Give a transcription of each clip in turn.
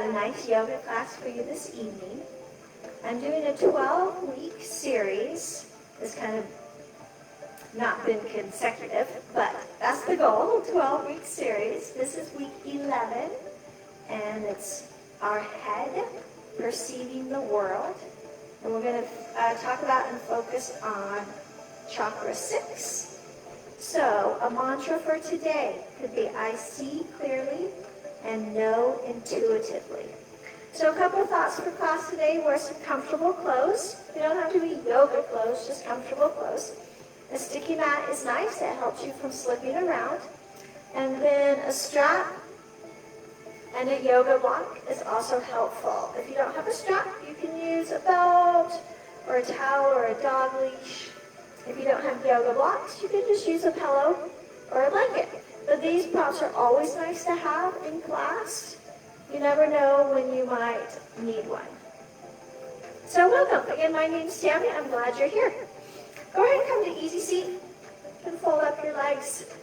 got a nice yoga class for you this evening. I'm doing a 12-week series. It's kind of not been consecutive, but that's the goal, 12-week series. This is week 11, and it's our head perceiving the world. And we're going to talk about and focus on Chakra 6. So a mantra for today could be, I see clearly and know intuitively. So a couple of thoughts for class today. Wear some comfortable clothes. You don't have to be yoga clothes, just comfortable clothes. A sticky mat is nice. It helps you from slipping around. And then a strap and a yoga block is also helpful. If you don't have a strap, you can use a belt or a towel or a dog leash. If you don't have yoga blocks, you can just use a pillow or a blanket. But these props are always nice to have in class. You never know when you might need one. So welcome. Again, my name is Tammy. I'm glad you're here. Go ahead and come to easy seat. You can fold up your legs.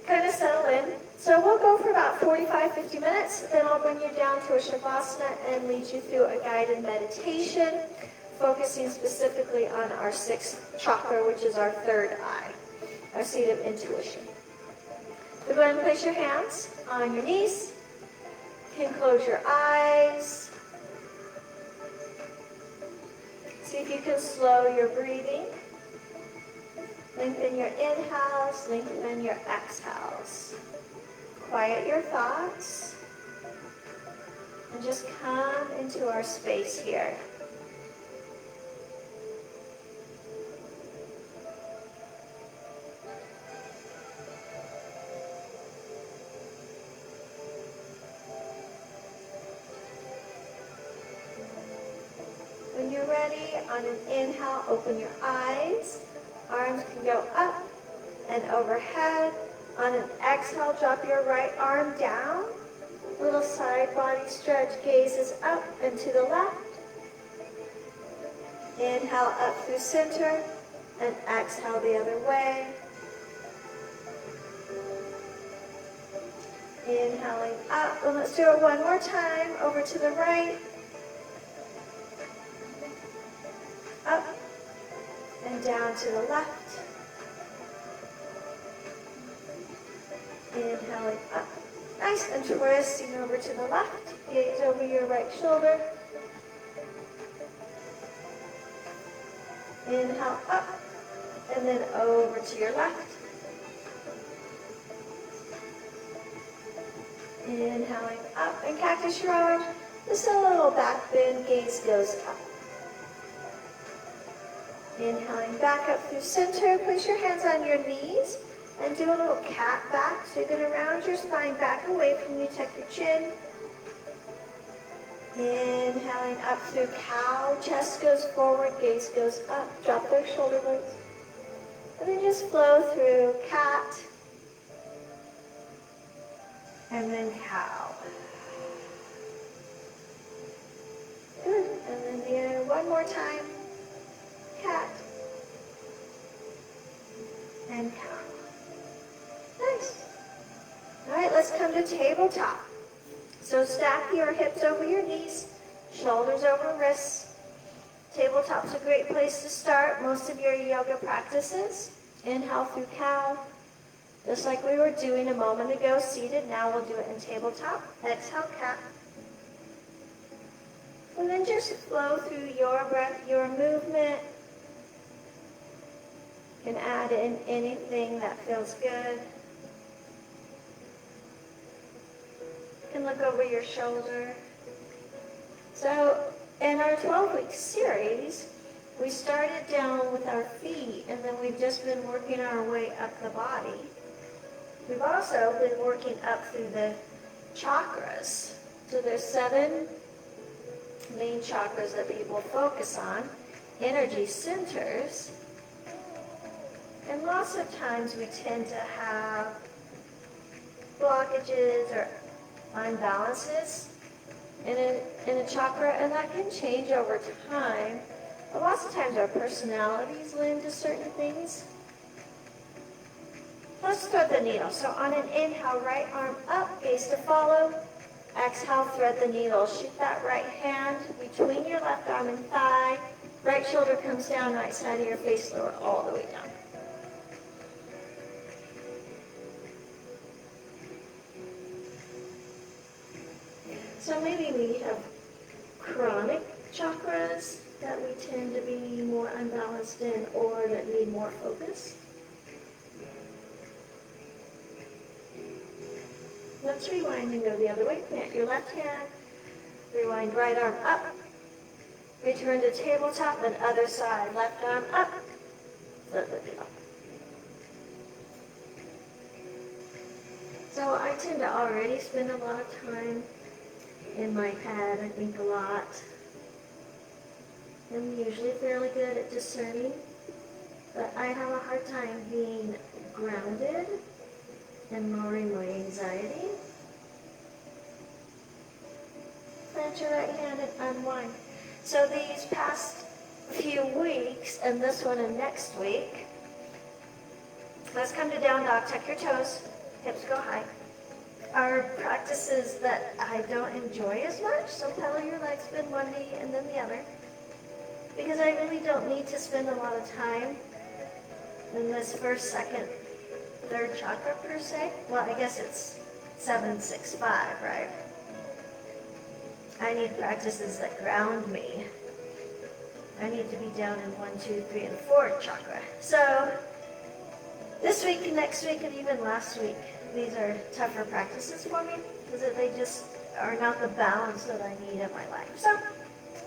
Kind of settle in. So we'll go for about 45-50 minutes. Then I'll bring you down to a Shavasana and lead you through a guided meditation, focusing specifically on our 6th chakra, which is our third eye, our seat of intuition. So go ahead and place your hands on your knees. You can close your eyes. See if you can slow your breathing. Lengthen your inhales, lengthen your exhales. Quiet your thoughts. And just come into our space here. When you're ready, on an inhale, open your eyes. Arms can go up and overhead. On an exhale, drop your right arm down. Little side body stretch, gazes up and to the left. Inhale up through center and exhale the other way. Inhaling up, and let's do it one more time. Over to the right. Up and down to the left. Inhaling up. Nice, and twisting over to the left. Gaze over your right shoulder. Inhale up, and then over to your left. Inhaling up, and cactus your arm. Just a little back bend, gaze goes up. Inhaling back up through center. Place your hands on your knees and do a little cat back. So you're going to round your spine back away from you. Tuck your chin. Inhaling up through cow. Chest goes forward. Gaze goes up. Drop those shoulder blades. And then just flow through cat. And then cow. Good. And then the other one more time. Cat and cow. Nice. All right, let's come to tabletop. So stack your hips over your knees, shoulders over wrists. Tabletop's a great place to start most of your yoga practices. Inhale through cow, just like we were doing a moment ago, seated. Now we'll do it in tabletop. Exhale, cat. And then just flow through your breath, your movement. You can add in anything that feels good. You can look over your shoulder. So in our 12-week series, we started down with our feet, and then we've just been working our way up the body. We've also been working up through the chakras. So there's 7 main chakras that people focus on, energy centers. And lots of times we tend to have blockages or unbalances in a chakra, and that can change over time. But lots of times our personalities lend to certain things. Let's thread the needle. So on an inhale, right arm up, gaze to follow. Exhale, thread the needle. Shoot that right hand between your left arm and thigh. Right shoulder comes down, right side of your face lower all the way down. So maybe we have chronic chakras that we tend to be more unbalanced in or that need more focus. Let's rewind and go the other way. Plant your left hand. Rewind right arm up. Return to tabletop and other side. Left arm up. Flip it up. So I tend to already spend a lot of time in my head. I think a lot. I'm usually fairly good at discerning, but I have a hard time being grounded and lowering my anxiety. Plant your right hand and unwind. So these past few weeks, and this one and next week, let's come to down dog. Tuck your toes, hips go high. Are practices that I don't enjoy as much, so pedal your legs, bend one knee and then the other. Because I really don't need to spend a lot of time in this first, second, third chakra per se. Well, I guess it's 7, 6, 5, right? I need practices that ground me. I need to be down in 1, 2, 3, and 4 chakra. So this week and next week and even last week, these are tougher practices for me because they just are not the balance that I need in my life. So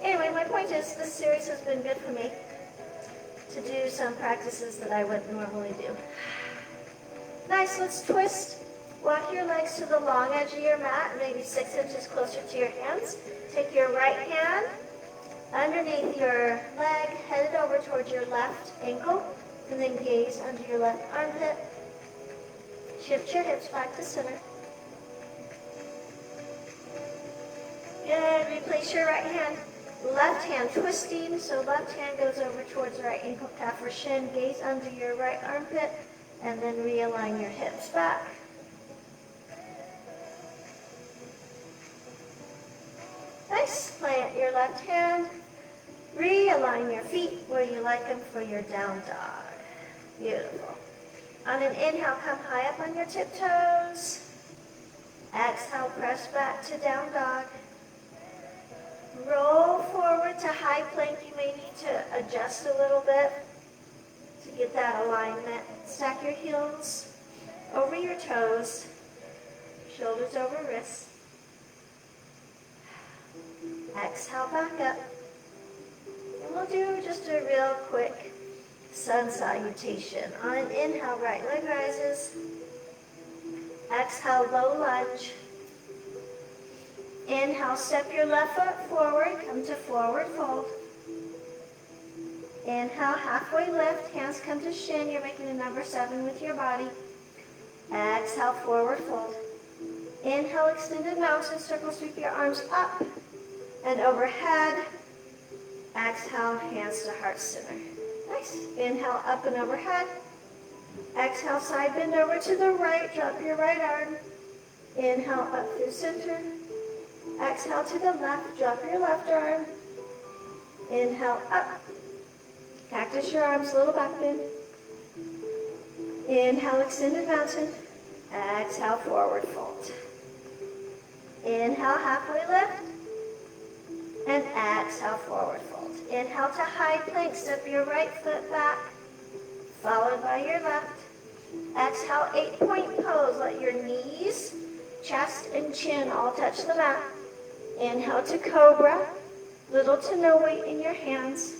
anyway, my point is this series has been good for me to do some practices that I wouldn't normally do. Nice, let's twist. Walk your legs to the long edge of your mat, maybe 6 inches closer to your hands. Take your right hand underneath your leg, head it over towards your left ankle, and then gaze under your left armpit. Shift your hips back to center. Good, replace your right hand. Left hand twisting, so left hand goes over towards right ankle, calf, or shin. Gaze under your right armpit, and then realign your hips back. Nice. Plant your left hand. Realign your feet where you like them for your down dog. Beautiful. On an inhale, come high up on your tiptoes. Exhale, press back to down dog. Roll forward to high plank. You may need to adjust a little bit to get that alignment. Stack your heels over your toes, shoulders over wrists. Exhale, back up. And we'll do just a real quick sun salutation. On an inhale, right leg rises. Exhale, low lunge. Inhale, step your left foot forward, come to forward fold. Inhale, halfway lift, hands come to shin. You're making a number 7 with your body. Exhale, forward fold. Inhale, extended mountain circle, sweep your arms up and overhead. Exhale, hands to heart center. Nice. Inhale, up and overhead. Exhale, side bend over to the right, drop your right arm. Inhale, up through center. Exhale to the left, drop your left arm. Inhale, up. Cactus your arms, little back bend. Inhale, extended mountain. Exhale, forward fold. Inhale, halfway lift. And exhale, forward fold. Inhale to high plank, step your right foot back, followed by your left. Exhale, 8-point pose. Let your knees, chest, and chin all touch the mat. Inhale to cobra, little to no weight in your hands.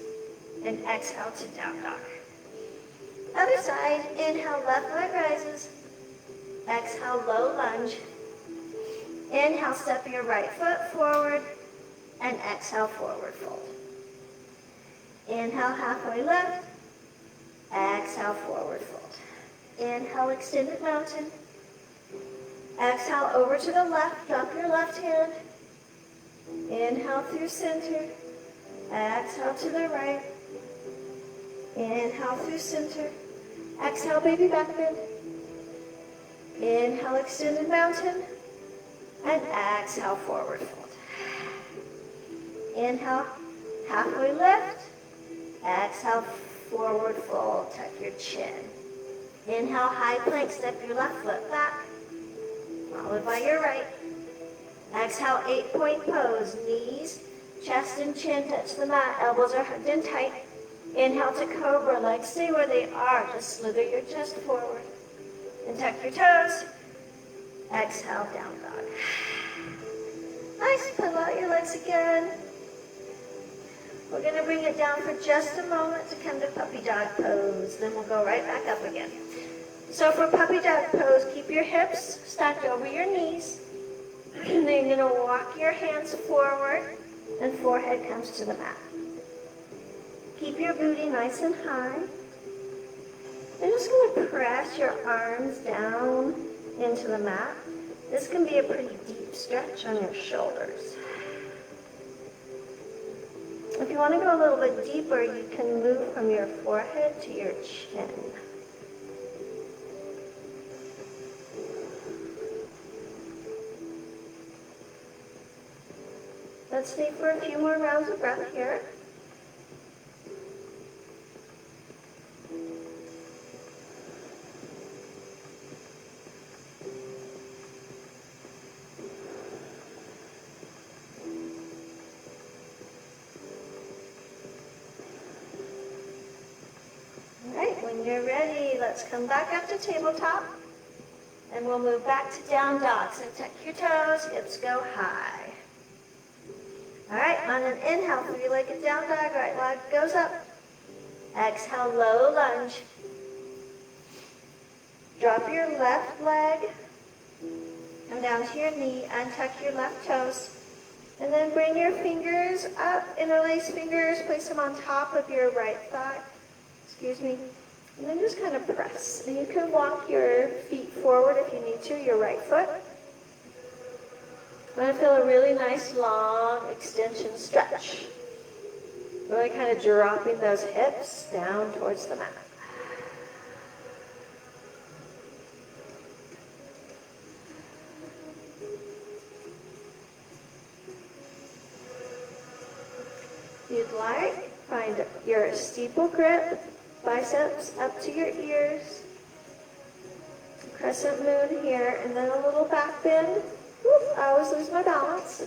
And exhale to down dog. Other side, inhale, left leg rises. Exhale, low lunge. Inhale, step your right foot forward. And exhale, forward fold. Inhale, halfway lift. Exhale, forward fold. Inhale, extended mountain. Exhale, over to the left. Drop your left hand. Inhale through center. Exhale to the right. Inhale through center. Exhale, baby back bend. Inhale, extended mountain. And exhale, forward fold. Inhale, halfway lift. Exhale, forward fold, tuck your chin. Inhale, high plank, step your left foot back, followed by your right. Exhale, 8-point pose, knees, chest and chin touch the mat, elbows are hugged in tight. Inhale to cobra, legs stay where they are, just slither your chest forward. And tuck your toes. Exhale, down dog. Nice, pull out your legs again. We're going to bring it down for just a moment to come to puppy dog pose. Then we'll go right back up again. So for puppy dog pose, keep your hips stacked over your knees. Then you're going to walk your hands forward and forehead comes to the mat. Keep your booty nice and high. I'm just going to press your arms down into the mat. This can be a pretty deep stretch on your shoulders. If you want to go a little bit deeper, you can move from your forehead to your chin. Let's stay for a few more rounds of breath here. When you're ready, let's come back up to tabletop. And we'll move back to down dog. So tuck your toes, hips go high. All right, on an inhale, 3-legged down dog, right leg goes up. Exhale, low lunge. Drop your left leg. Come down to your knee, untuck your left toes. And then bring your fingers up, interlace fingers, place them on top of your right thigh. And then just kind of press. And you can walk your feet forward if you need to, your right foot. I'm going to feel a really nice long extension stretch. Really kind of dropping those hips down towards the mat. If you'd like, find your steeple grip. Biceps up to your ears. Crescent moon here, and then a little back bend. Whoop, I always lose my balance.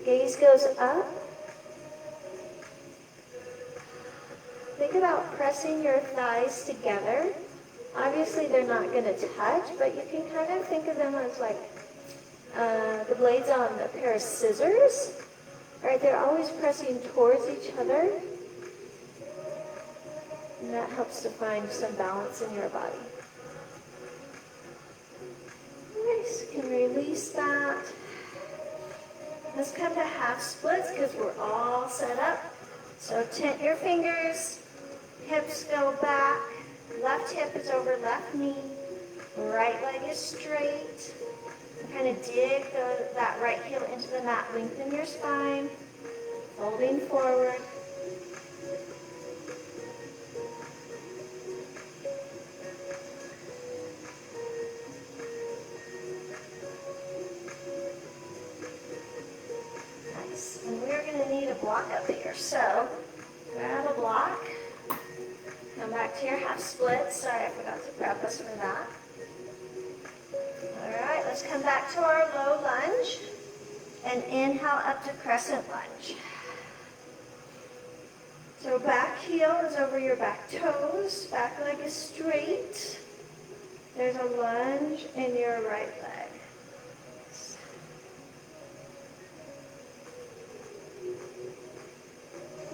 Gaze goes up. Think about pressing your thighs together. Obviously, they're not going to touch, but you can kind of think of them as like the blades on a pair of scissors. Right, they're always pressing towards each other. And that helps to find some balance in your body. Nice. You can release that. Let's come to half splits because we're all set up. So tent your fingers. Hips go back. Left hip is over left knee. Right leg is straight. Kind of dig that right heel into the mat. Lengthen your spine. Folding forward. And we're going to need a block up here. So grab a block. Come back to your half split. Sorry, I forgot to grab us for that. All right, let's come back to our low lunge. And inhale up to crescent lunge. So back heel is over your back toes. Back leg is straight. There's a lunge in your right leg.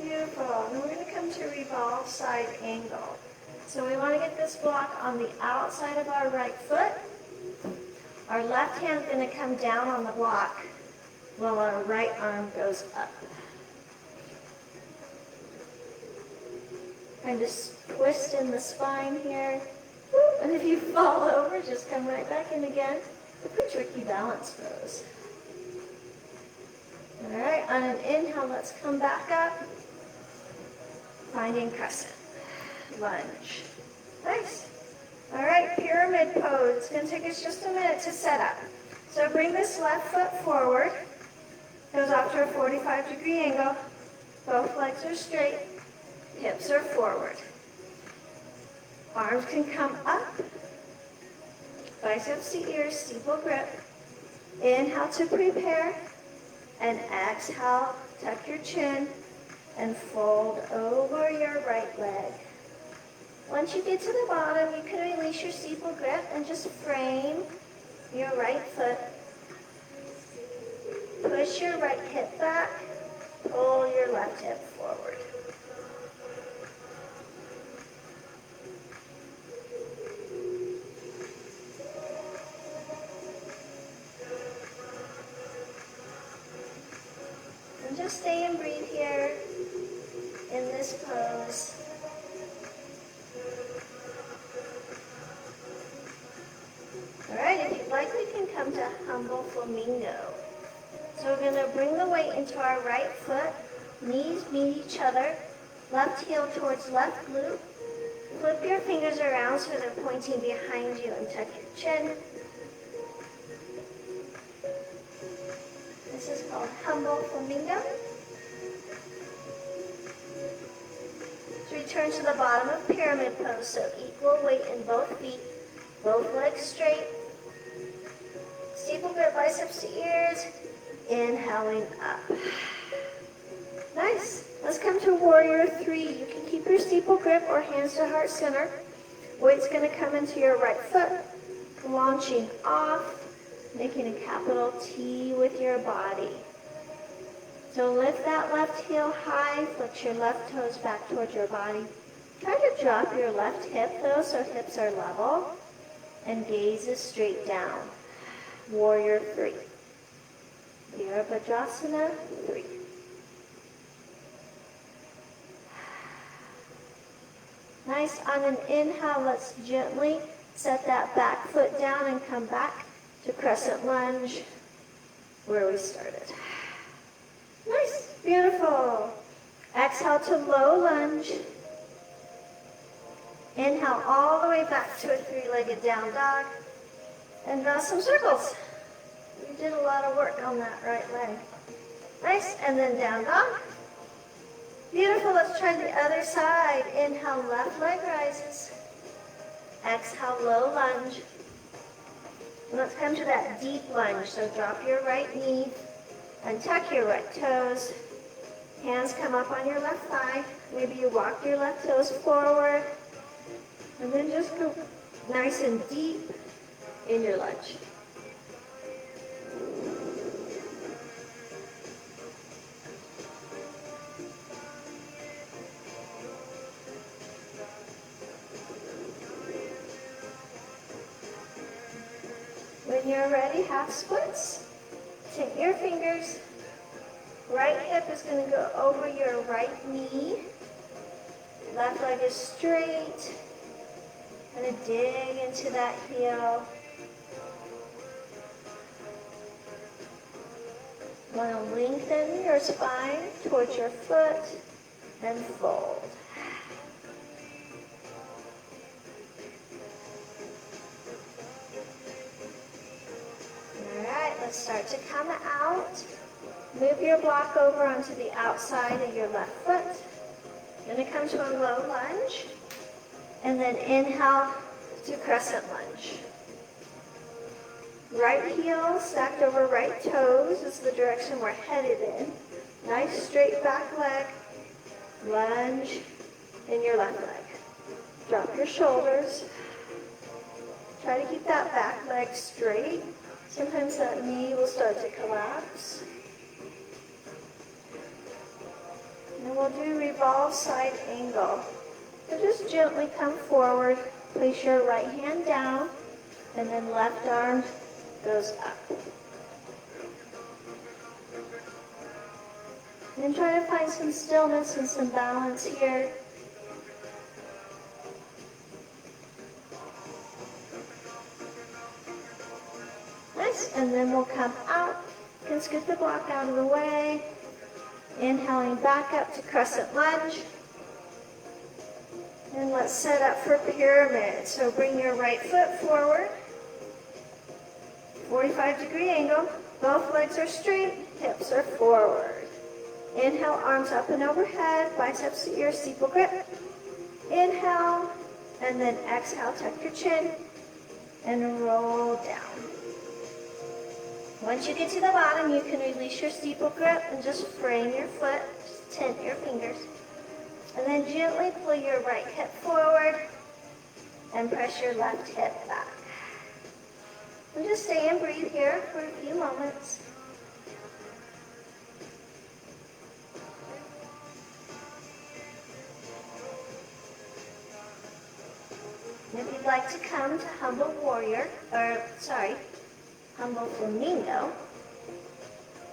Beautiful. And we're going to come to revolve side angle. So we want to get this block on the outside of our right foot. Our left hand's going to come down on the block while our right arm goes up. Kind of twist in the spine here. And if you fall over, just come right back in again. A pretty tricky balance pose. All right, on an inhale, let's come back up. Finding crescent. Lunge. Nice. All right, pyramid pose. It's going to take us just a minute to set up. So bring this left foot forward. Goes off to a 45-degree angle. Both legs are straight. Hips are forward. Arms can come up. Biceps to ears, steeple grip. Inhale to prepare. And exhale, tuck your chin and fold over your right leg. Once you get to the bottom, you can release your steeple grip and just frame your right foot. Push your right hip back, pull your left hip forward. And just stay and breathe here in this pose. All right, if you'd like, we can come to humble flamingo. So we're going to bring the weight into our right foot, knees meet each other, left heel towards left glute. Flip your fingers around so they're pointing behind you and tuck your chin. This is called humble flamingo. So return to the bottom of pyramid pose, so equal weight in both feet, both legs straight. Steeple grip, biceps to ears. Inhaling up. Nice. Let's come to warrior 3. You can keep your steeple grip or hands to heart center. Weight's going to come into your right foot, launching off, making a capital T with your body. So lift that left heel high, flex your left toes back towards your body. Try to drop your left hip though, so hips are level, and gaze is straight down. Warrior 3. Virabhadrasana 3. Nice. On an inhale, let's gently set that back foot down and come back to crescent lunge where we started. Nice. Beautiful. Exhale to low lunge. Inhale all the way back to a 3-legged down dog. And draw some circles. You did a lot of work on that right leg. Nice, and then down dog. Beautiful, let's try the other side. Inhale, left leg rises. Exhale, low lunge. And let's come to that deep lunge. So drop your right knee and tuck your right toes. Hands come up on your left thigh. Maybe you walk your left toes forward. And then just go nice and deep in your lunge. When you're ready, half splits. Take your fingers. Right hip is going to go over your right knee. Left leg is straight. Going to dig into that heel. Want to lengthen your spine towards your foot and fold. All right, let's start to come out. Move your block over onto the outside of your left foot. You're going to come to a low lunge. And then inhale to crescent lunge. Right heel stacked over right toes is the direction we're headed in. Nice straight back leg. Lunge in your left leg. Drop your shoulders. Try to keep that back leg straight. Sometimes that knee will start to collapse. And we'll do revolve side angle. So just gently come forward. Place your right hand down, and then left arm goes up. And try to find some stillness and some balance here. Nice, and then we'll come out. You can scoot the block out of the way. Inhaling back up to crescent lunge. And let's set up for pyramid. So bring your right foot forward. 45-degree angle. Both legs are straight, hips are forward. Inhale, arms up and overhead, biceps to ear, steeple grip. Inhale, and then exhale, tuck your chin, and roll down. Once you get to the bottom, you can release your steeple grip and just frame your foot, just tent your fingers. And then gently pull your right hip forward and press your left hip back. And just stay and breathe here for a few moments. And if you'd like to come to Humble Warrior, Humble Flamingo,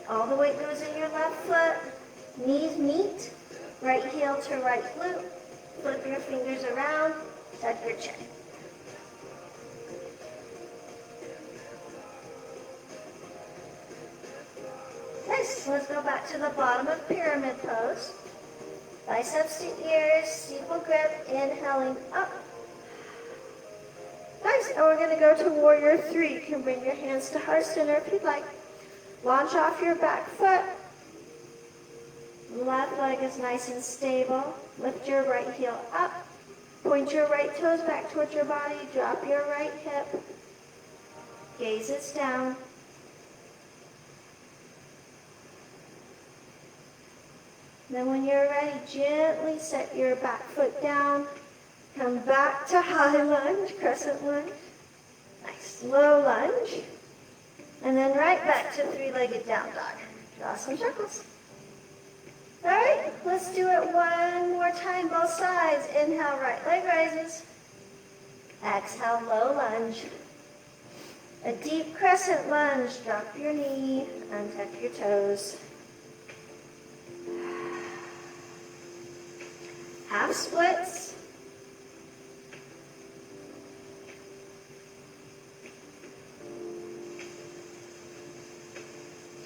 all the weight goes in your left foot, knees meet, right heel to right glute, flip your fingers around, tuck your chin. Nice, let's go back to the bottom of pyramid pose. Biceps to ears, steeple grip, inhaling up. Nice, and we're going to go to Warrior 3. You can bring your hands to heart center if you'd like. Launch off your back foot. Left leg is nice and stable. Lift your right heel up. Point your right toes back towards your body. Drop your right hip. Gaze is down. Then when you're ready, gently set your back foot down. Come back to high lunge, crescent lunge. Nice, low lunge. And then right back to three-legged down dog. Draw some circles. All right, let's do it one more time, both sides. Inhale, right leg rises. Exhale, low lunge. A deep crescent lunge. Drop your knee, untuck your toes. Half splits.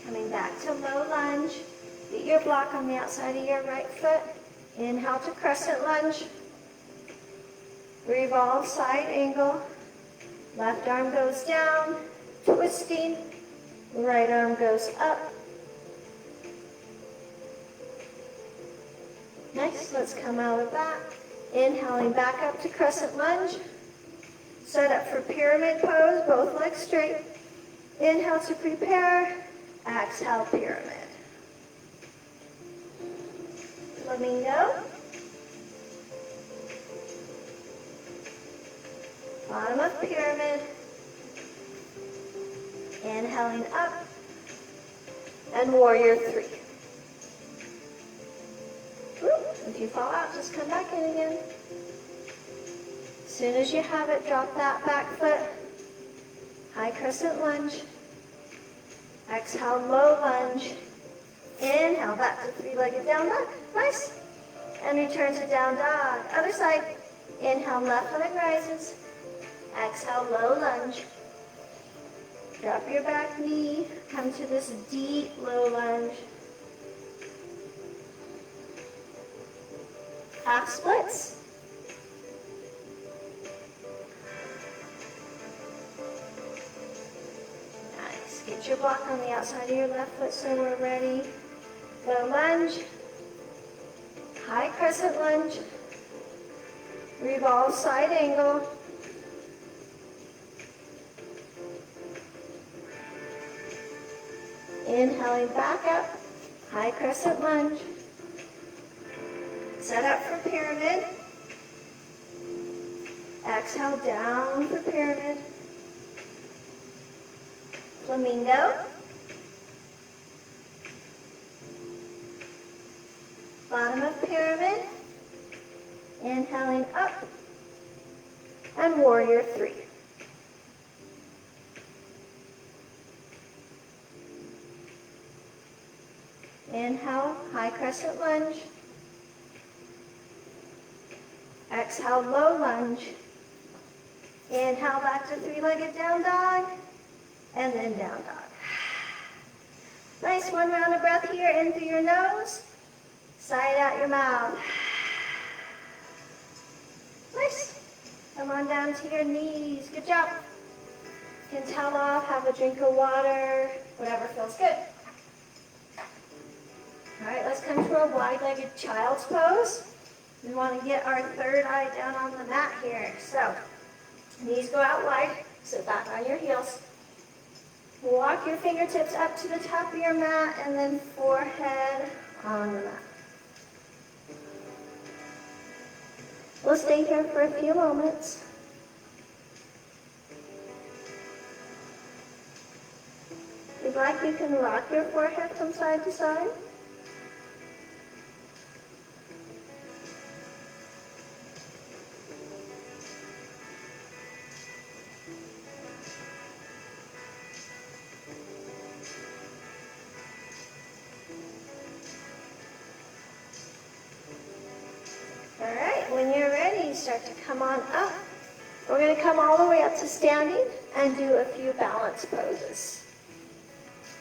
Coming back to low lunge. Get your block on the outside of your right foot. Inhale to crescent lunge. Revolve side angle. Left arm goes down, twisting. Right arm goes up. Nice, let's come out of that. Inhaling back up to crescent lunge. Set up for pyramid pose, both legs straight. Inhale to prepare. Exhale, pyramid. Flamingo. Bottom of pyramid. Inhaling up. And Warrior 3. If you fall out, just come back in again. As soon as you have it, drop that back foot. High crescent lunge. Exhale, low lunge. Inhale, back to three-legged down dog. Nice. And return to down dog. Other side. Inhale, left leg rises. Exhale, low lunge. Drop your back knee. Come to this deep low lunge. Half splits. Nice. Get your block on the outside of your left foot so we're ready. Low lunge. High crescent lunge. Revolve side angle. Inhaling back up. High crescent lunge. Set up for pyramid. Exhale down for pyramid. Flamingo. Bottom of pyramid. Inhaling up. And Warrior 3. Inhale, high crescent lunge. Exhale, low lunge. Inhale, back to three-legged down dog. And then down dog. Nice, one round of breath here, in through your nose. Side out your mouth. Nice. Come on down to your knees. Good job. You can towel off, have a drink of water, whatever feels good. All right, let's come to a wide-legged child's pose. We want to get our third eye down on the mat here. So, knees go out wide, sit back on your heels. Walk your fingertips up to the top of your mat and then forehead on the mat. We'll stay here for a few moments. If you'd like, you can rock your forehead from side to side. All right, when you're ready, start to come on up. We're going to come all the way up to standing and do a few balance poses.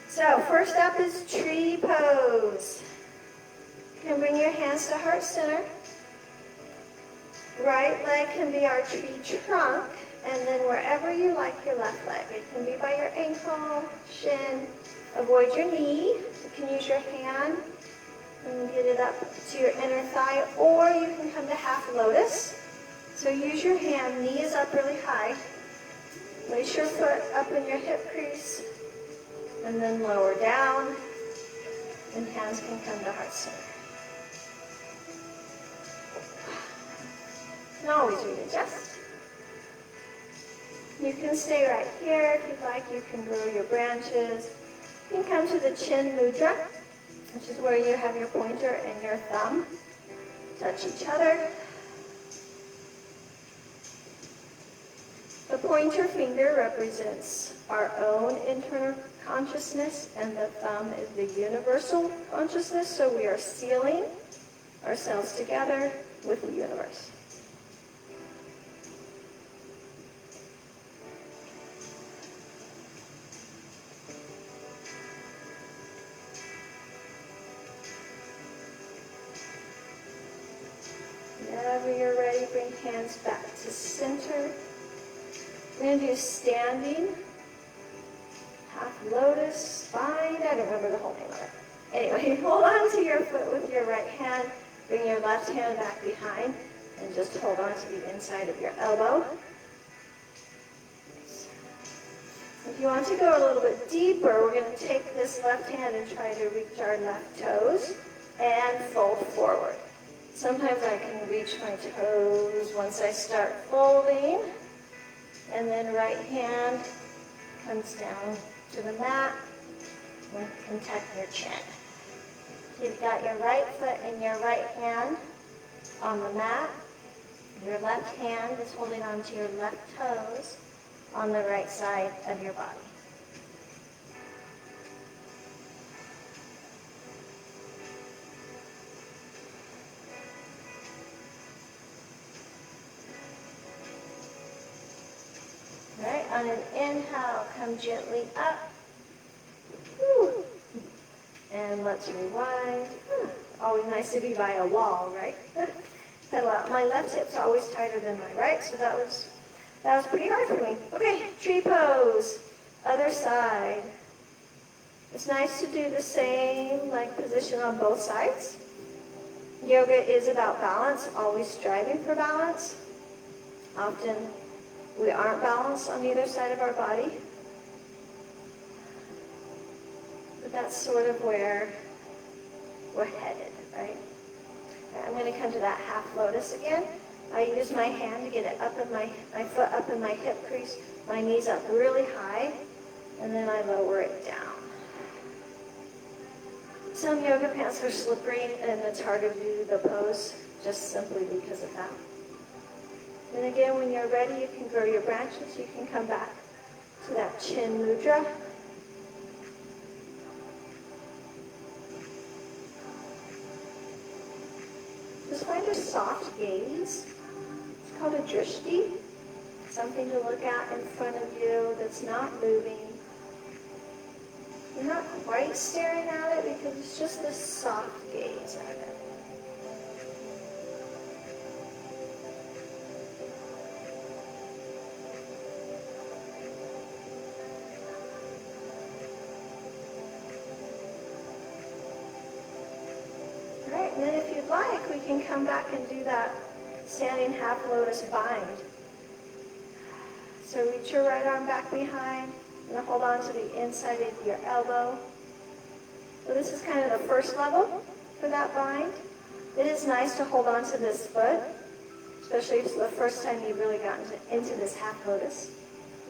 So first up is tree pose. You can bring your hands to heart center. Right leg can be our tree trunk, and then wherever you like your left leg. It can be by your ankle, shin. Avoid your knee. You can use your hand and get it up to your inner thigh, or you can come to half lotus. So use your hand, knee is up really high. Place your foot up in your hip crease, and then lower down, and hands can come to heart center. You can always readjust. You can stay right here if you'd like. You can grow your branches. You can come to the chin mudra, which is where you have your pointer and your thumb touch each other. The pointer finger represents our own internal consciousness, and the thumb is the universal consciousness, so we are sealing ourselves together with the universe. Whenever you're ready, bring hands back to center. We're going to do standing, half lotus, spine. I don't remember the whole name of it. Anyway, hold on to your foot with your right hand. Bring your left hand back behind and just hold on to the inside of your elbow. If you want to go a little bit deeper, we're going to take this left hand and try to reach our left toes and fold forward. Sometimes I can reach my toes once I start folding, and then right hand comes down to the mat and contact your chin. You've got your right foot and your right hand on the mat. Your left hand is holding onto your left toes on the right side of your body. All right, on an inhale, come gently up. Whew. And let's rewind. Always nice to be by a wall, right? My left hip's always tighter than my right, so that was pretty hard for me. Okay, tree pose. Other side. It's nice to do the same position on both sides. Yoga is about balance, always striving for balance. Often we aren't balanced on either side of our body. But that's sort of where we're headed, right? I'm going to come to that half lotus again. I use my hand to get it up in my foot up in my hip crease, my knees up really high, and then I lower it down. Some yoga pants are slippery and it's harder to do the pose just simply because of that. And again, when you're ready, you can grow your branches. You can come back to that chin mudra. Just find a soft gaze. It's called a drishti. Something to look at in front of you that's not moving. You're not quite staring at it because it's just this soft gaze at it. and then if you'd like, we can come back and do that standing half lotus bind. So reach your right arm back behind and hold on to the inside of your elbow. So this is kind of the first level for that bind. It is nice to hold on to this foot, especially if it's the first time you've really gotten into this half lotus.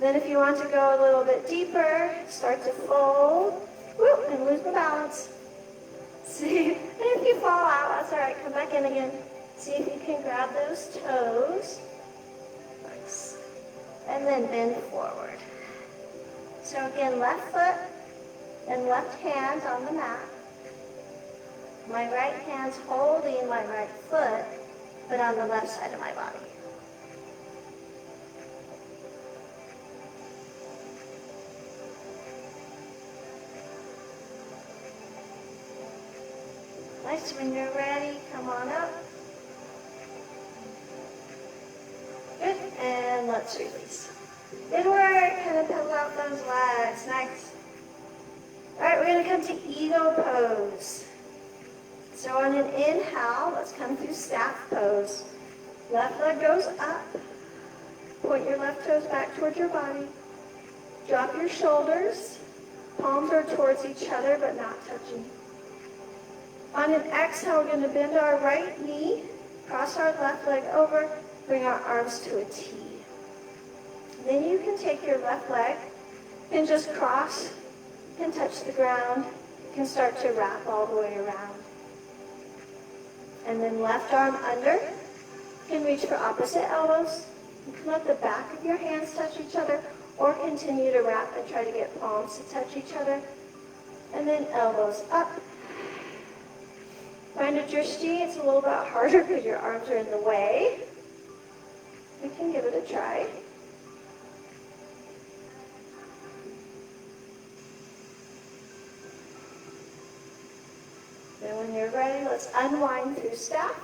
Then if you want to go a little bit deeper, start to fold, whoop, and lose the balance. See, and if you fall out, that's all right, come back in again. See if you can grab those toes. Nice. And then bend forward. So again, left foot and left hand on the mat. My right hand's holding my right foot, but on the left side of my body. Nice. When you're ready, come on up. Good. And let's release. Good work. Kind of pedal out those legs. Nice. All right, we're going to come to eagle pose. So on an inhale, let's come through staff pose. Left leg goes up. Point your left toes back towards your body. Drop your shoulders. Palms are towards each other, but not touching. On an exhale, we're going to bend our right knee, cross our left leg over, bring our arms to a T. Then you can take your left leg and just cross, you can touch the ground, you can start to wrap all the way around. And then left arm under, you can reach for opposite elbows. You can let the back of your hands touch each other, or continue to wrap and try to get palms to touch each other. And then elbows up. Find a drishti. It's a little bit harder because your arms are in the way. You can give it a try. Then when you're ready, let's unwind through staff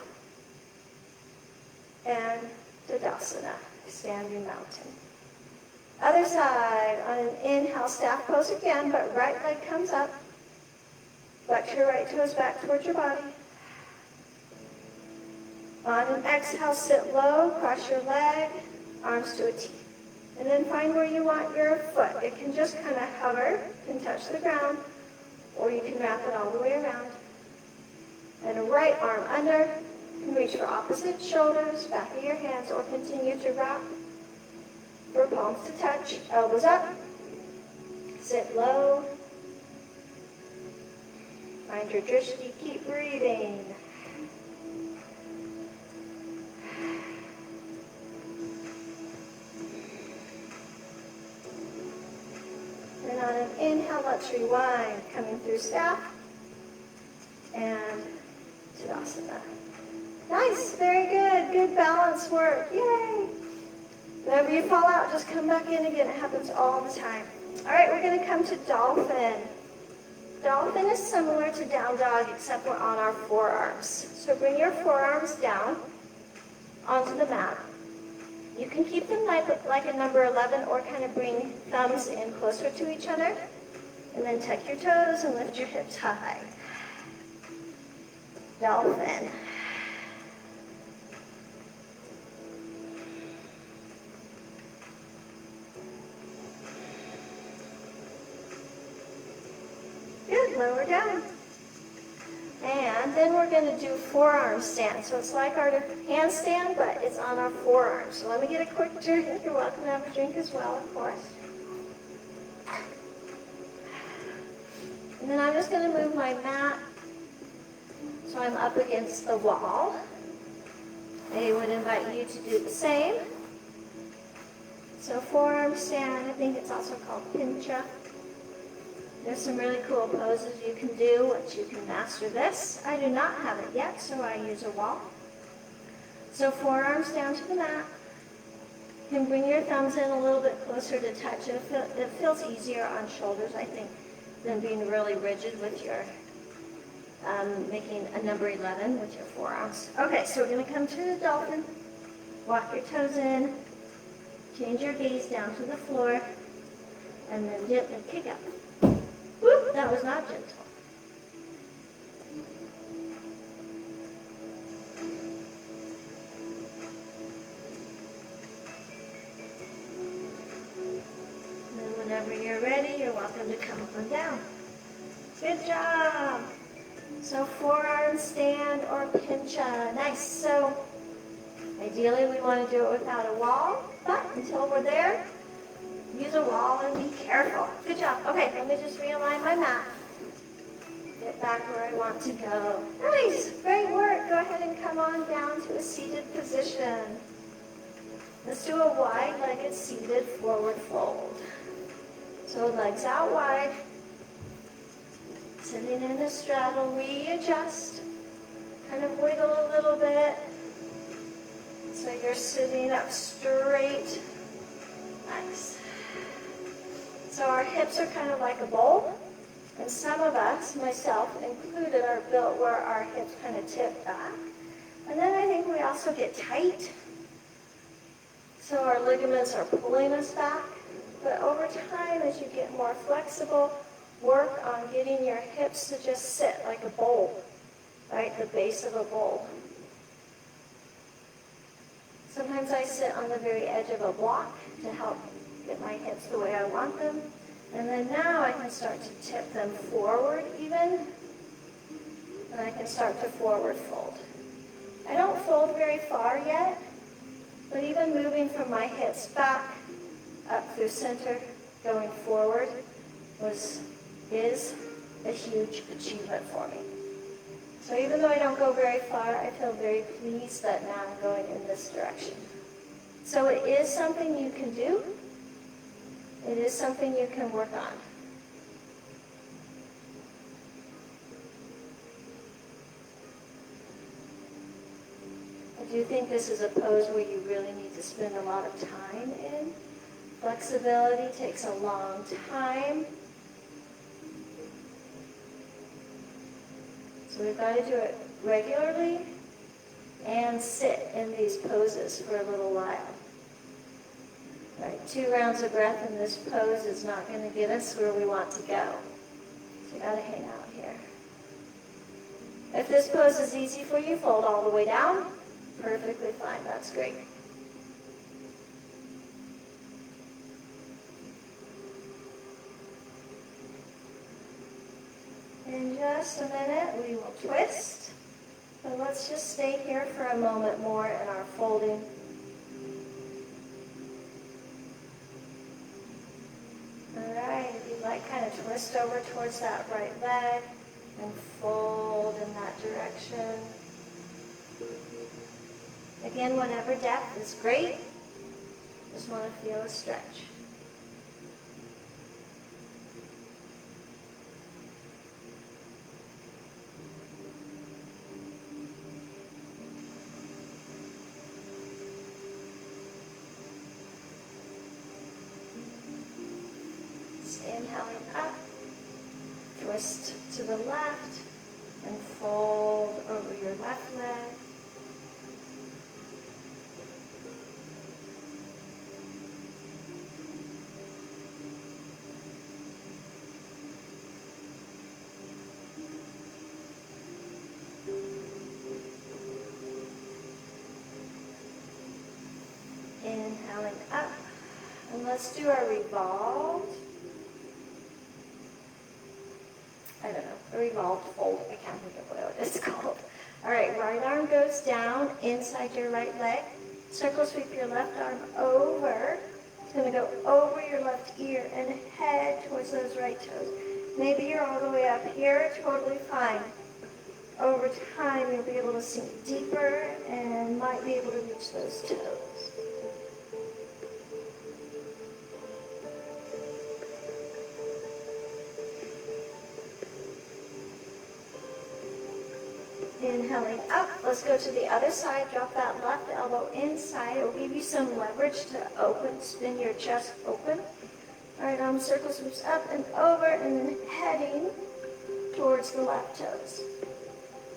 and Tadasana, standing mountain. Other side, on an inhale, staff pose again, but right leg comes up. Flex your right toes back towards your body. On an exhale, sit low, cross your leg, arms to a T. And then find where you want your foot. It can just kind of hover, you can touch the ground, or you can wrap it all the way around. And a right arm under, you can reach for opposite shoulders, back of your hands, or continue to wrap for palms to touch, elbows up, sit low. Find your drishti, keep breathing. And on an inhale, let's rewind, coming through staff and Tadasana. Nice, very good, good balance work, yay! Whenever you fall out, just come back in again, it happens all the time. All right, we're gonna come to dolphin. Dolphin is similar to down dog, except we're on our forearms. So bring your forearms down onto the mat. You can keep them like a number 11 or kind of bring thumbs in closer to each other. And then tuck your toes and lift your hips high. Dolphin. Good, lower down. And then we're going to do forearm stand. So it's like our handstand, but it's on our forearms. So let me get a quick drink. You're welcome to have a drink as well, of course. And then I'm just going to move my mat so I'm up against the wall. I would invite you to do the same. So forearm stand, I think it's also called pincha. There's some really cool poses you can do once you can master this. I do not have it yet, so I use a wall. So forearms down to the mat. You can bring your thumbs in a little bit closer to touch. It feels easier on shoulders, I think, than being really rigid with your, making a number 11 with your forearms. Okay, so we're going to come to the dolphin. Walk your toes in. Change your gaze down to the floor. And then gently kick up. Whoop, that was not gentle. want them to come up and down. Good job. So forearm stand or pincha. Nice. So ideally we want to do it without a wall, but until we're there, use a wall and be careful. Good job. Okay, let me just realign my mat. Get back where I want to go. Nice. Great work. Go ahead and come on down to a seated position. Let's do a wide-legged seated forward fold. So legs out wide. Sitting in a straddle, readjust. Kind of wiggle a little bit. So you're sitting up straight. Nice. So our hips are kind of like a bowl. And some of us, myself included, are built where our hips kind of tip back. And then I think we also get tight. So our ligaments are pulling us back. But over time, as you get more flexible, work on getting your hips to just sit like a bowl, right? The base of a bowl. Sometimes I sit on the very edge of a block to help get my hips the way I want them. And then now I can start to tip them forward even. And I can start to forward fold. I don't fold very far yet, but even moving from my hips back, up through center, going forward, is a huge achievement for me. So even though I don't go very far, I feel very pleased that now I'm going in this direction. So it is something you can do. It is something you can work on. I do think this is a pose where you really need to spend a lot of time in. Flexibility takes a long time. So we've got to do it regularly and sit in these poses for a little while. Right, 2 rounds of breath in this pose is not going to get us where we want to go. So you got to hang out here. If this pose is easy for you, fold all the way down. Perfectly fine. That's great. In just a minute, we will twist. But let's just stay here for a moment more in our folding. All right, if you'd like, kind of twist over towards that right leg and fold in that direction. Again, whenever depth is great, just want to feel a stretch. Inhaling up, twist to the left, and fold over your left leg. Inhaling up, and let's do our revolve. I don't know, a revolved fold. I can't think of what it's called. All right, right arm goes down inside your right leg. Circle sweep your left arm over. It's going to go over your left ear and head towards those right toes. Maybe you're all the way up here, totally fine. Over time, you'll be able to sink deeper and might be able to reach those toes. Inhaling up, let's go to the other side. Drop that left elbow inside. It will give you some leverage to open, spin your chest open. All right, arm circle sweeps up and over, and then heading towards the left toes.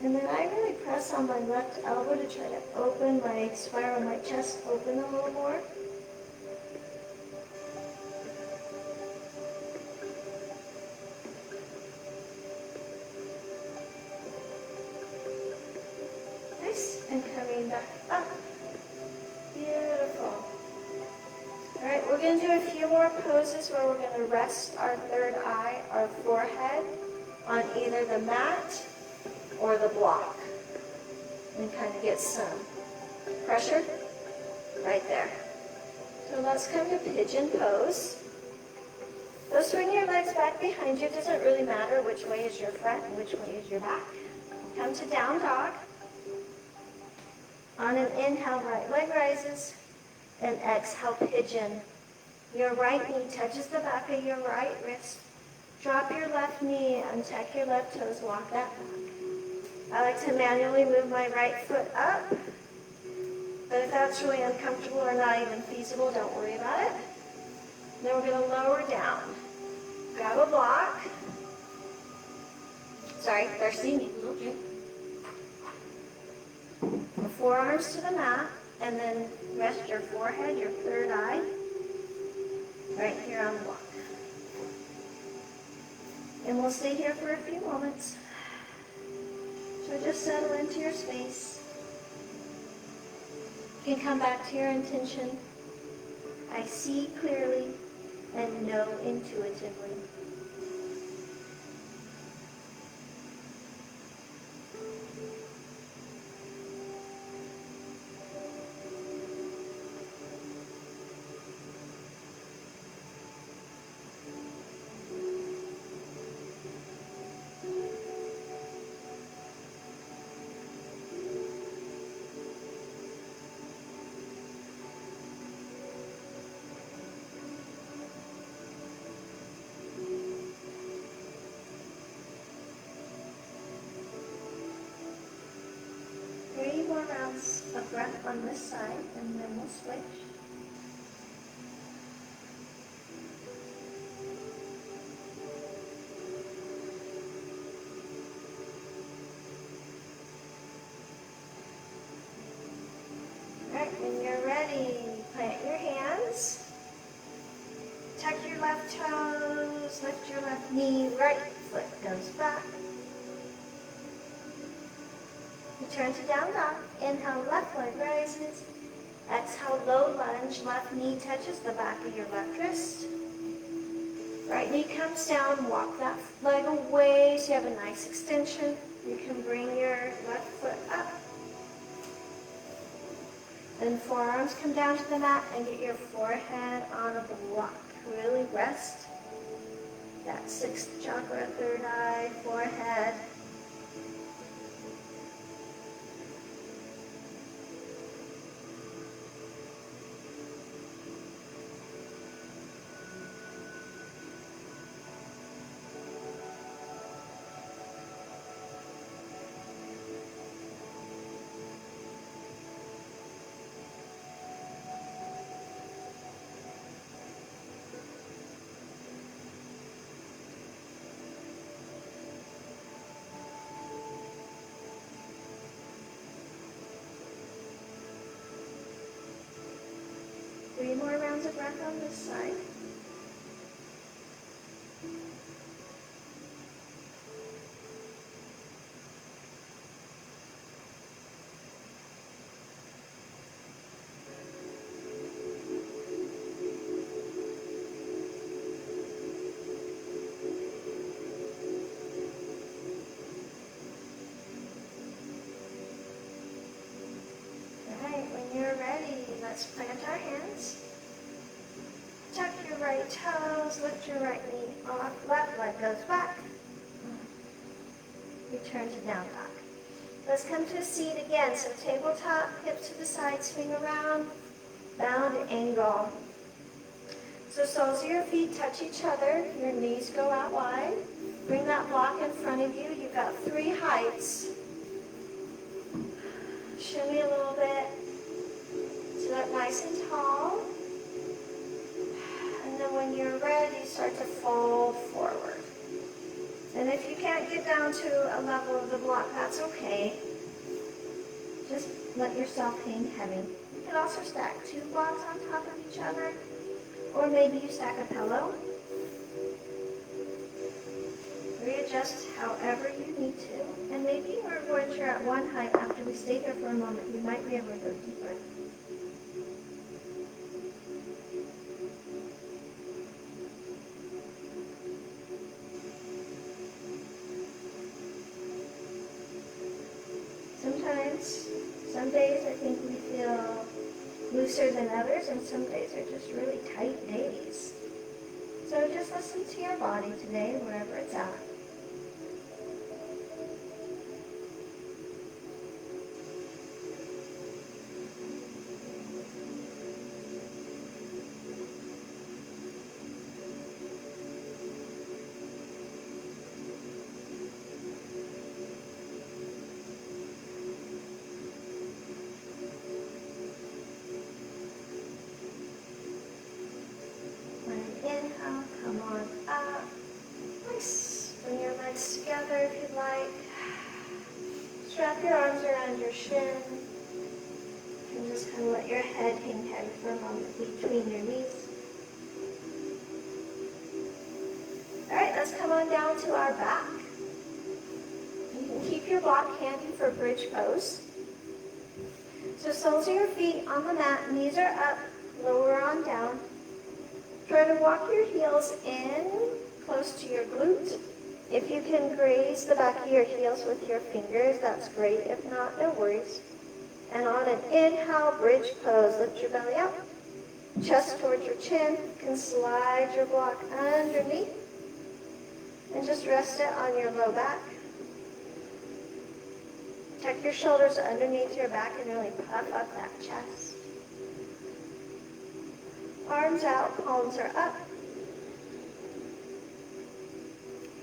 And then I really press on my left elbow to try to open my spiral, my chest open a little more. And coming back up. Beautiful. All right, we're going to do a few more poses where we're going to rest our third eye, our forehead, on either the mat or the block. And kind of get some pressure right there. So let's come to pigeon pose. So swing your legs back behind you. It doesn't really matter which way is your front and which way is your back. Come to down dog. On an inhale, right leg rises, and exhale, pigeon. Your right knee touches the back of your right wrist. Drop your left knee, untuck your left toes, walk that back. I like to manually move my right foot up, but if that's really uncomfortable or not even feasible, don't worry about it. Then we're going to lower down. Grab a block. Sorry, thirsty, need a little drink. The forearms to the mat, and then rest your forehead, your third eye, right here on the block. And we'll stay here for a few moments. So just settle into your space. You can come back to your intention. I see clearly and know intuitively. Rounds of breath on this side, and then we'll switch. Alright, when you're ready, plant your hands. Tuck your left toes, lift your left knee, right foot goes back. Turn to down dog. Inhale, left leg rises. Exhale, low lunge. Left knee touches the back of your left wrist. Right knee comes down. Walk that leg away so you have a nice extension. You can bring your left foot up. Then forearms come down to the mat and get your forehead on a block. Really rest that sixth chakra, third eye, forehead. 3 more rounds of breath on this side. Let's plant our hands. Tuck your right toes, lift your right knee off, left leg goes back. Return to down dog. Let's come to a seat again. So tabletop, hips to the side, swing around, bound angle. So soles of your feet touch each other, your knees go out wide. Bring that block in front of you. You've got 3 heights. Shimmy a little bit. Sit up nice and tall. And then when you're ready, start to fold forward. And if you can't get down to a level of the block, that's okay. Just let yourself hang heavy. You can also stack 2 blocks on top of each other. Or maybe you stack a pillow. Readjust however you need to. And maybe once you're at one height, after we stay here for a moment, you might be able to go deeper. Some days I think we feel looser than others, and some days are just really tight days. So just listen to your body today, wherever it's at. Inhale, come on up. Nice. Bring your legs together if you'd like. Strap your arms around your shin. And just kind of let your head hang heavy for a moment between your knees. Alright, let's come on down to our back. You can keep your block handy for bridge pose. So soles of your feet on the mat, knees are up, lower on down. Try to walk your heels in close to your glute. If you can graze the back of your heels with your fingers, that's great. If not, no worries. And on an inhale, bridge pose. Lift your belly up. Chest towards your chin. You can slide your block underneath. And just rest it on your low back. Tuck your shoulders underneath your back and really puff up that chest. Arms out, palms are up.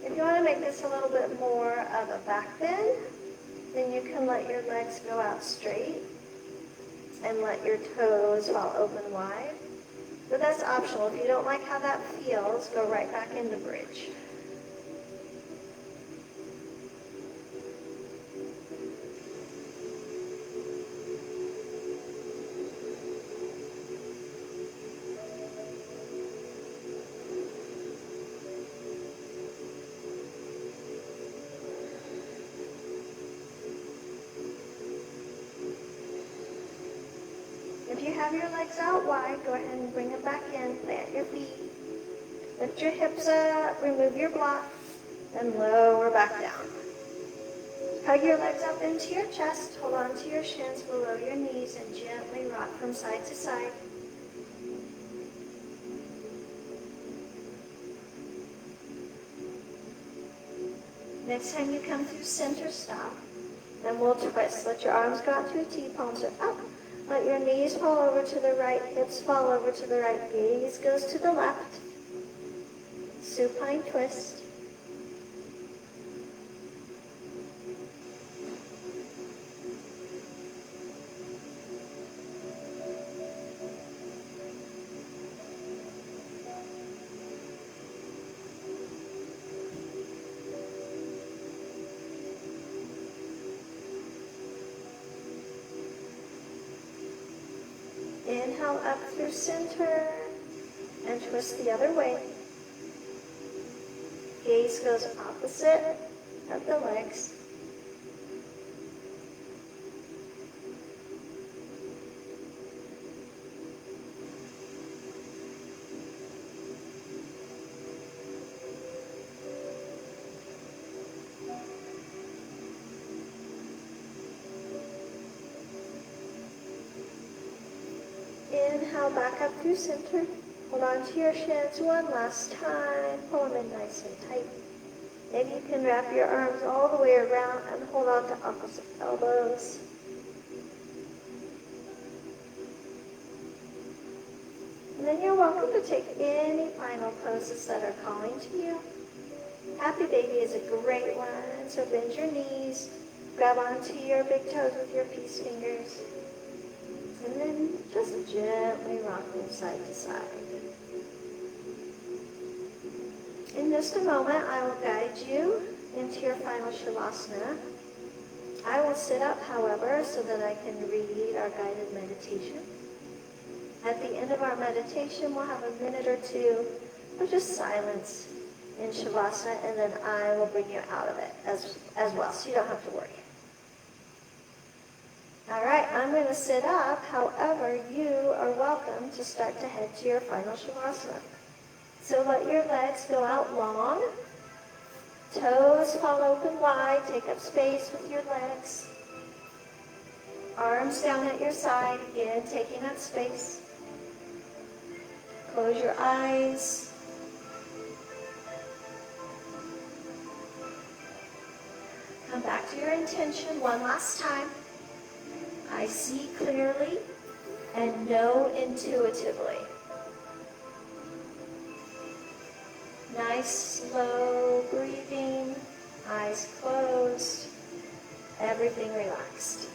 If you want to make this a little bit more of a back bend, then you can let your legs go out straight and let your toes fall open wide. But that's optional. If you don't like how that feels, go right back into bridge. If you have your legs out wide, go ahead and bring them back in. Plant your feet. Lift your hips up, remove your block, and lower back down. Hug your legs up into your chest. Hold on to your shins below your knees and gently rock from side to side. Next time you come through center, stop. Then we'll twist. Let your arms go out to a T, palms are up. Let your knees fall over to the right, hips fall over to the right, gaze goes to the left. Supine twist. Inhale up through center and twist the other way. Gaze goes opposite of the legs. Inhale back up through center. Hold on to your shins one last time. Pull them in nice and tight. Maybe you can wrap your arms all the way around and hold on to opposite elbows. And then you're welcome to take any final poses that are calling to you. Happy baby is a great one. So bend your knees. Grab onto your big toes with your peace fingers. And then just gently rock them side to side. In just a moment, I will guide you into your final Shavasana. I will sit up, however, so that I can read our guided meditation. At the end of our meditation, we'll have a minute or two of just silence in Shavasana, and then I will bring you out of it as well, so you don't have to worry. All right, I'm going to sit up. However, you are welcome to start to head to your final Shavasana. So let your legs go out long. Toes fall open wide. Take up space with your legs. Arms down at your side, again, taking up space. Close your eyes. Come back to your intention one last time. I see clearly and know intuitively. Nice, slow breathing, eyes closed, everything relaxed.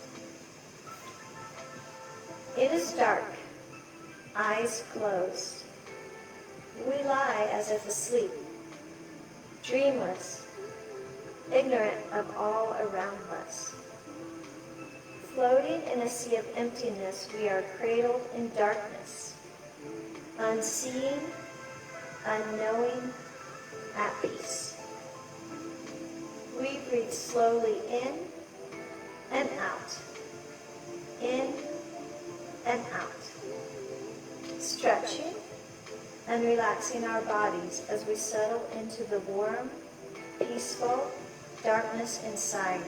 It is dark, eyes closed. We lie as if asleep, dreamless, ignorant of all around us. Floating in a sea of emptiness, we are cradled in darkness, unseeing, unknowing, at peace. We breathe slowly in and out, in and out, stretching and relaxing our bodies as we settle into the warm, peaceful darkness inside.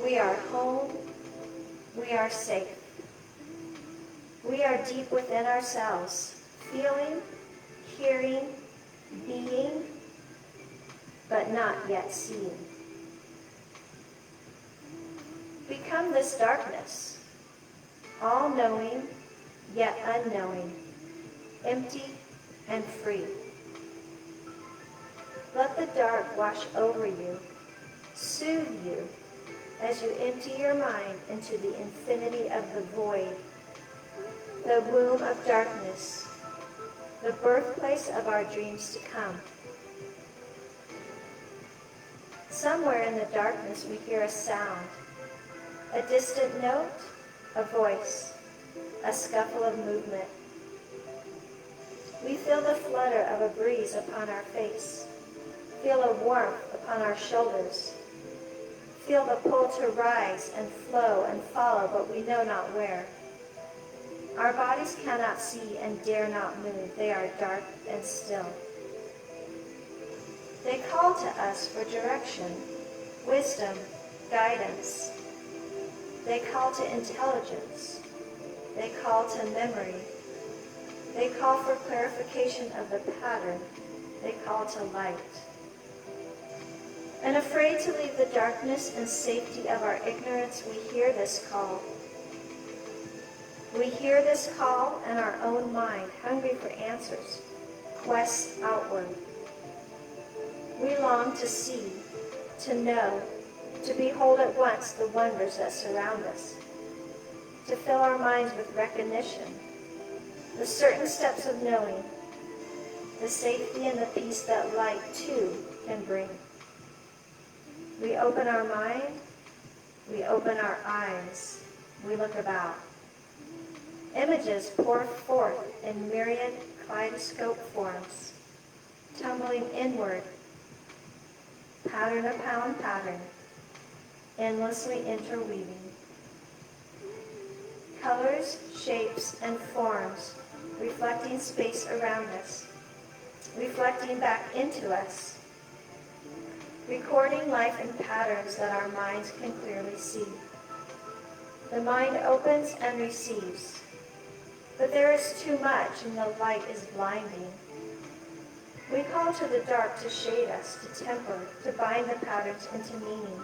We are home. We are safe. We are deep within ourselves, feeling, hearing, being, but not yet seeing. Become this darkness, all-knowing, yet unknowing, empty and free. Let the dark wash over you, soothe you, as you empty your mind into the infinity of the void, the womb of darkness, the birthplace of our dreams to come. Somewhere in the darkness we hear a sound, a distant note, a voice, a scuffle of movement. We feel the flutter of a breeze upon our face, feel a warmth upon our shoulders, feel the pull to rise and flow and follow, but we know not where. Our bodies cannot see and dare not move. They are dark and still. They call to us for direction, wisdom, guidance. They call to intelligence. They call to memory. They call for clarification of the pattern. They call to light. And afraid to leave the darkness and safety of our ignorance, we hear this call. We hear this call, and our own mind, hungry for answers, quests outward. We long to see, to know, to behold at once the wonders that surround us, to fill our minds with recognition, the certain steps of knowing, the safety and the peace that light, too, can bring. We open our mind, we open our eyes, we look about. Images pour forth in myriad kaleidoscope forms, tumbling inward, pattern upon pattern, endlessly interweaving. Colors, shapes, and forms reflecting space around us, reflecting back into us, recording life in patterns that our minds can clearly see. The mind opens and receives, but there is too much and the light is blinding. We call to the dark to shade us, to temper, to bind the patterns into meaning.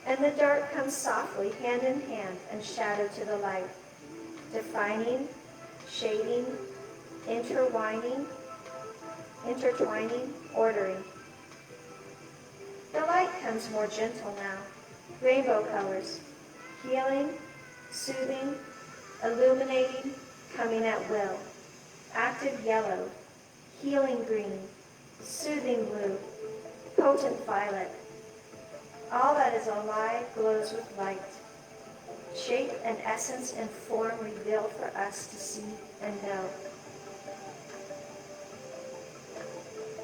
And the dark comes softly, hand in hand, and shadow to the light, defining, shading, intertwining, ordering. The light comes more gentle now, rainbow colors, healing, soothing, illuminating, coming at will, active yellow, healing green, soothing blue, potent violet. All that is alive glows with light. Shape and essence and form revealed for us to see and know.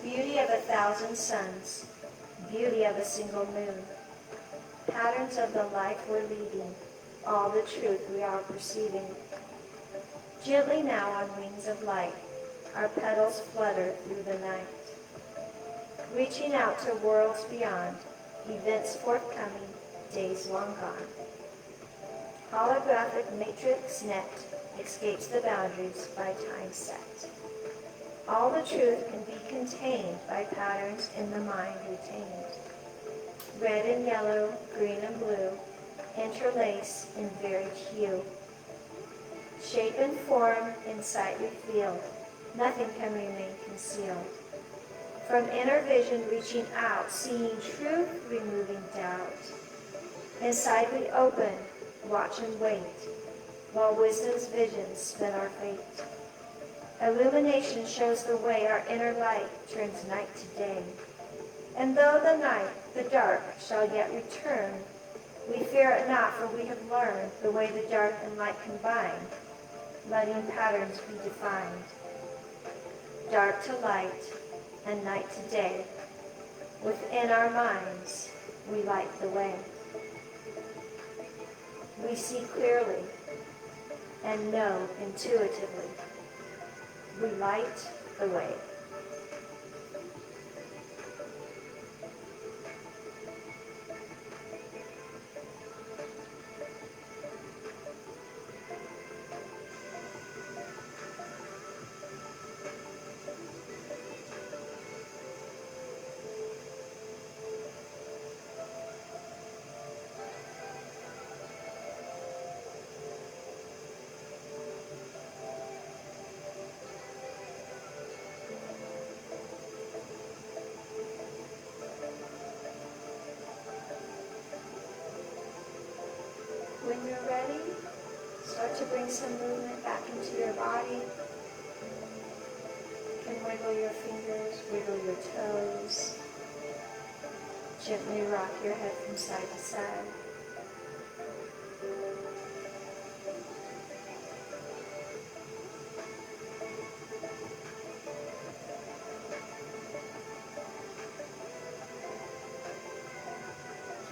Beauty of 1,000 suns, beauty of a single moon. Patterns of the life we're leading, all the truth we are perceiving. Gently now on wings of light, our petals flutter through the night. Reaching out to worlds beyond, events forthcoming, days long gone. Holographic matrix net escapes the boundaries by time set. All the truth can be contained by patterns in the mind retained. Red and yellow, green and blue, interlace in varied hue. Shape and form in sight revealed, nothing can remain concealed. From inner vision reaching out, seeing truth, removing doubt. Inside we open, watch and wait, while wisdom's visions spin our fate. Illumination shows the way, our inner light turns night to day. And though the night, the dark, shall yet return, we fear it not, for we have learned the way the dark and light combine, letting patterns be defined. Dark to light, and night to day, within our minds we light the way. We see clearly and know intuitively. We light the way. When you're ready, start to bring some movement back into your body. You can wiggle your fingers, wiggle your toes. Gently rock your head from side to side.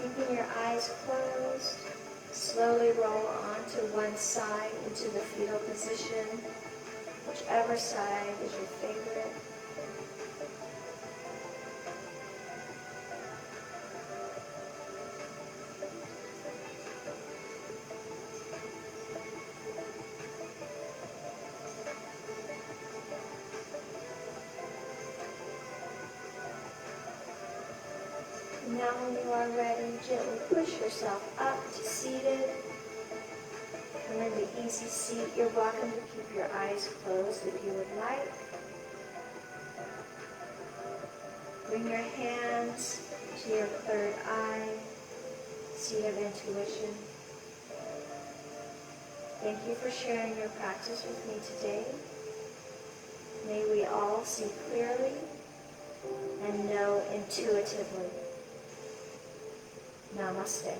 Keeping your eyes closed, slowly roll onto one side into the fetal position, whichever side is your favorite. Now when you are ready, gently push yourself up to seated. Come into easy seat. You're welcome to keep your eyes closed if you would like. Bring your hands to your third eye, seat of intuition. Thank you for sharing your practice with me today. May we all see clearly and know intuitively. Namaste.